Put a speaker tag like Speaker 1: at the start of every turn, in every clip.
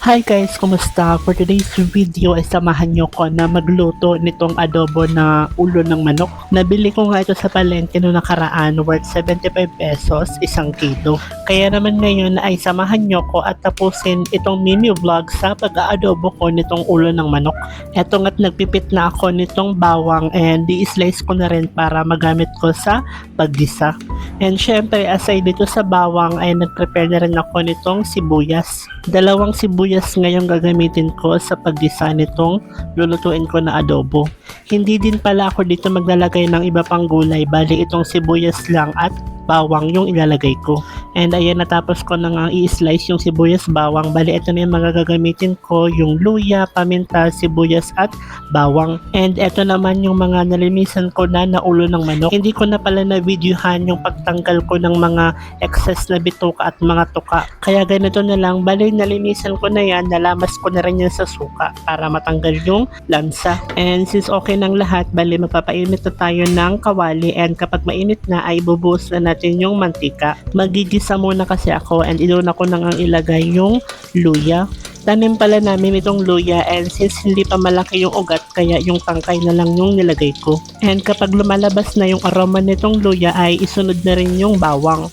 Speaker 1: Hi guys, kumusta? For today's video ay samahan nyo ko na magluto nitong adobo na ulo ng manok. Nabili ko nga ito sa palengke noong nakaraan worth 75 pesos isang kilo. Kaya naman ngayon ay samahan nyo ko at tapusin itong mini vlog sa pag-aadobo ko nitong ulo ng manok. Eto nga't nagpipit na ako nitong bawang and i-slice ko na rin para magamit ko sa paggisa. And syempre aside dito sa bawang ay nag-prepare na rin ako nitong sibuyas. Dalawang sibuyas ngayong gagamitin ko sa paggisa nitong lulutuin ko na adobo. Hindi din pala ako dito maglalagay ng iba pang gulay, bali itong sibuyas lang at bawang yung ilalagay ko. And ayan, natapos ko na nga i-slice yung sibuyas bawang. Bali ito na yung mga gagamitin ko, yung luya, paminta, sibuyas at bawang. And ito naman yung mga nalinisan ko na ulo ng manok. Hindi ko na pala na videohan yung pagtanggal ko ng mga excess na bituka at mga tuka. Kaya ganito na lang, bali nalinisan ko na yan, nalamas ko na rin yan sa suka para matanggal yung lansa. And since okay ng lahat, bali magpapainit na tayo ng kawali and kapag mainit na ay bubuhos na natin yung mantika. Magigisa muna kasi ako and inuuna ko nang ilagay yung luya. Tanim pala namin itong luya and since hindi pa malaki yung ugat kaya yung tangkay na lang yung nilagay ko. And kapag lumalabas na yung aroma nitong luya ay isunod na rin yung bawang.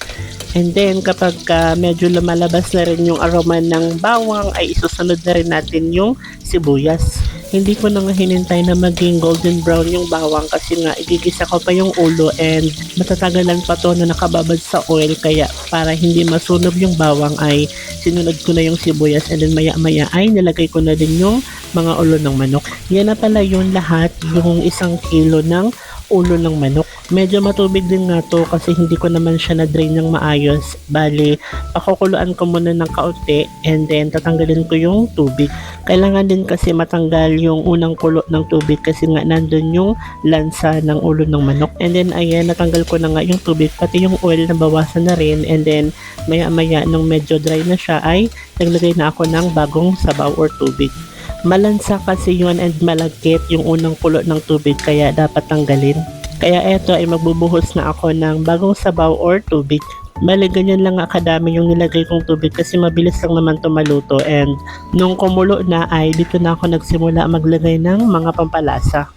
Speaker 1: And then kapag medyo lumalabas na rin yung aroma ng bawang ay isusunod na rin natin yung sibuyas. Hindi ko na nga hinintay na maging golden brown yung bawang kasi nga igigisa ko pa yung ulo and matatagalan pa to na nakababad sa oil, kaya para hindi masunog yung bawang ay sinunod ko na yung sibuyas and then maya maya ay nilagay ko na din yung mga ulo ng manok. Yan na pala yun lahat, yung 1 kilo ng ulo ng manok. Medyo matubig din nga to kasi hindi ko naman siya na-drain ng maayos. Bali, pakukuluan ko muna ng kaunti and then tatanggalin ko yung tubig. Kailangan din kasi matanggal yung unang kulo ng tubig kasi nga nandun yung lansa ng ulo ng manok. And then ayan, natanggal ko na nga yung tubig, pati yung oil nabawasan na rin. And then maya maya nung medyo dry na siya ay naglagay na ako ng bagong sabaw or tubig. Malansa kasi yun and malagkit yung unang kulo ng tubig kaya dapat tanggalin. Kaya eto ay magbubuhos na ako ng bagong sabaw or tubig. Bali ganyan lang nga kadami yung nilagay kong tubig kasi mabilis lang naman to maluto, and nung kumulo na ay dito na ako nagsimula maglagay ng mga pampalasa.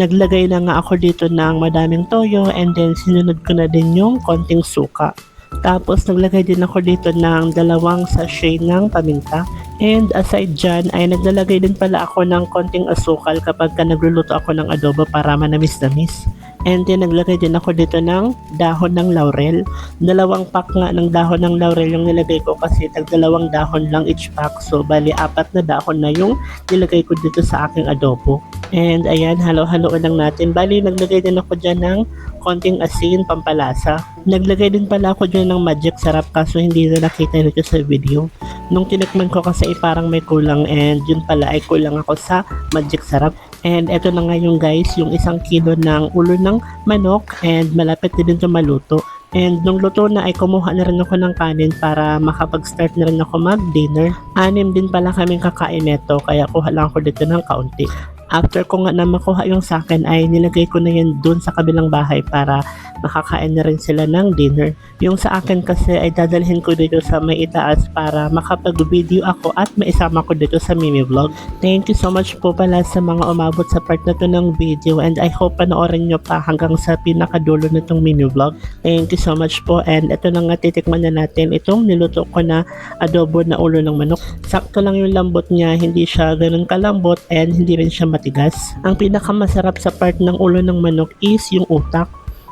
Speaker 1: Naglagay na nga ako dito ng madaming toyo and then sinunod ko na din yung konting suka. Tapos naglagay din ako dito ng 2 sachet ng paminta. And aside dyan ay naglalagay din pala ako ng konting asukal kapag nagluluto ako ng adobo para manamis-namis. And then naglagay din ako dito ng dahon ng laurel. 2 pack nga ng dahon ng laurel yung nilagay ko kasi tag 2 dahon lang each pack. So bali 4 na dahon na yung nilagay ko dito sa aking adobo. And ayan, halo-haloan lang natin. Bali naglagay din ako dyan ng konting asin, pampalasa. Naglagay din pala ako dyan ng magic sarap kaso hindi na nakita nito sa video. Nung tinikman ko kasi parang may kulang and yun pala ay kulang ako sa magic sarap. And eto na nga yung guys, yung 1 kilo ng ulo ng manok and malapit din ito maluto. And nung luto na ay kumuha na rin ako ng kanin para makapag-start na rin ako mag-dinner. 6 din pala kaming kakain neto kaya kuha lang ako dito ng kaunti. After ko nga na makuha yung sakin ay nilagay ko na yan dun sa kabilang bahay para makakain na rin sila ng dinner. Yung sa akin kasi ay dadalhin ko dito sa may itaas para makapag-video ako at maisama ko dito sa mini vlog. Thank you so much po pala sa mga umabot sa part na to ng video and I hope panoorin nyo pa hanggang sa pinakadulo nitong mini vlog. Thank you so much po, and ito na nga titikman na natin itong niluto ko na adobo na ulo ng manok. Sakto lang yung lambot niya, hindi siya ganun kalambot and hindi rin siya matigas. Ang pinakamasarap sa part ng ulo ng manok is yung utak.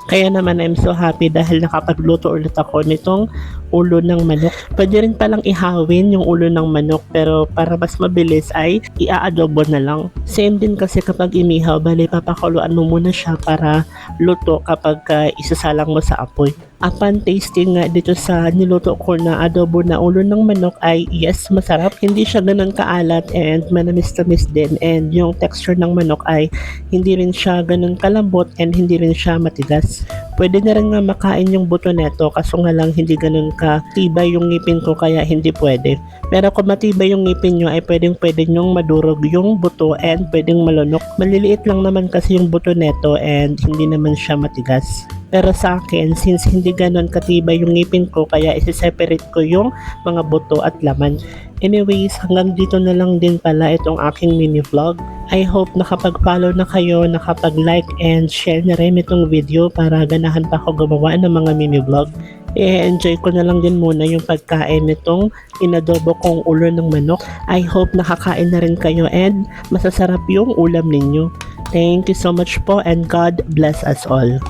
Speaker 1: Kaya naman I'm so happy dahil nakapagluto ulit ako nitong ulo ng manok. Pwede rin palang ihawin yung ulo ng manok pero para mas mabilis ay i-aadobo na lang. Same din kasi kapag inihaw, bali papakuluan mo muna siya para luto kapag isasalang mo sa apoy. Upon tasting nga dito sa niluto ko na adobo na ulo ng manok ay yes, masarap. Hindi siya ganun kaalat and manamis-tamis din, and yung texture ng manok ay hindi rin siya ganun kalambot and hindi rin siya matigas. Pwede na rin nga makain yung buto neto kaso nga lang hindi ganun katibay yung ngipin ko kaya hindi pwede. Pero kung matibay yung ngipin nyo ay pwede nyong madurog yung buto and pwedeng malunok. Maliliit lang naman kasi yung buto neto and hindi naman siya matigas. Pero sa akin, since hindi ganon katibay yung ngipin ko, kaya isi-separate ko yung mga buto at laman. Anyways, hanggang dito na lang din pala itong aking mini vlog. I hope nakapag-follow na kayo, nakapag-like and share na rin itong video para ganahan pa ako gumawa ng mga mini vlog. I-enjoy ko na lang din muna yung pagkain nitong inadobo kong ulo ng manok. I hope nakakain na rin kayo and masasarap yung ulam ninyo. Thank you so much po and God bless us all.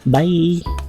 Speaker 1: Bye!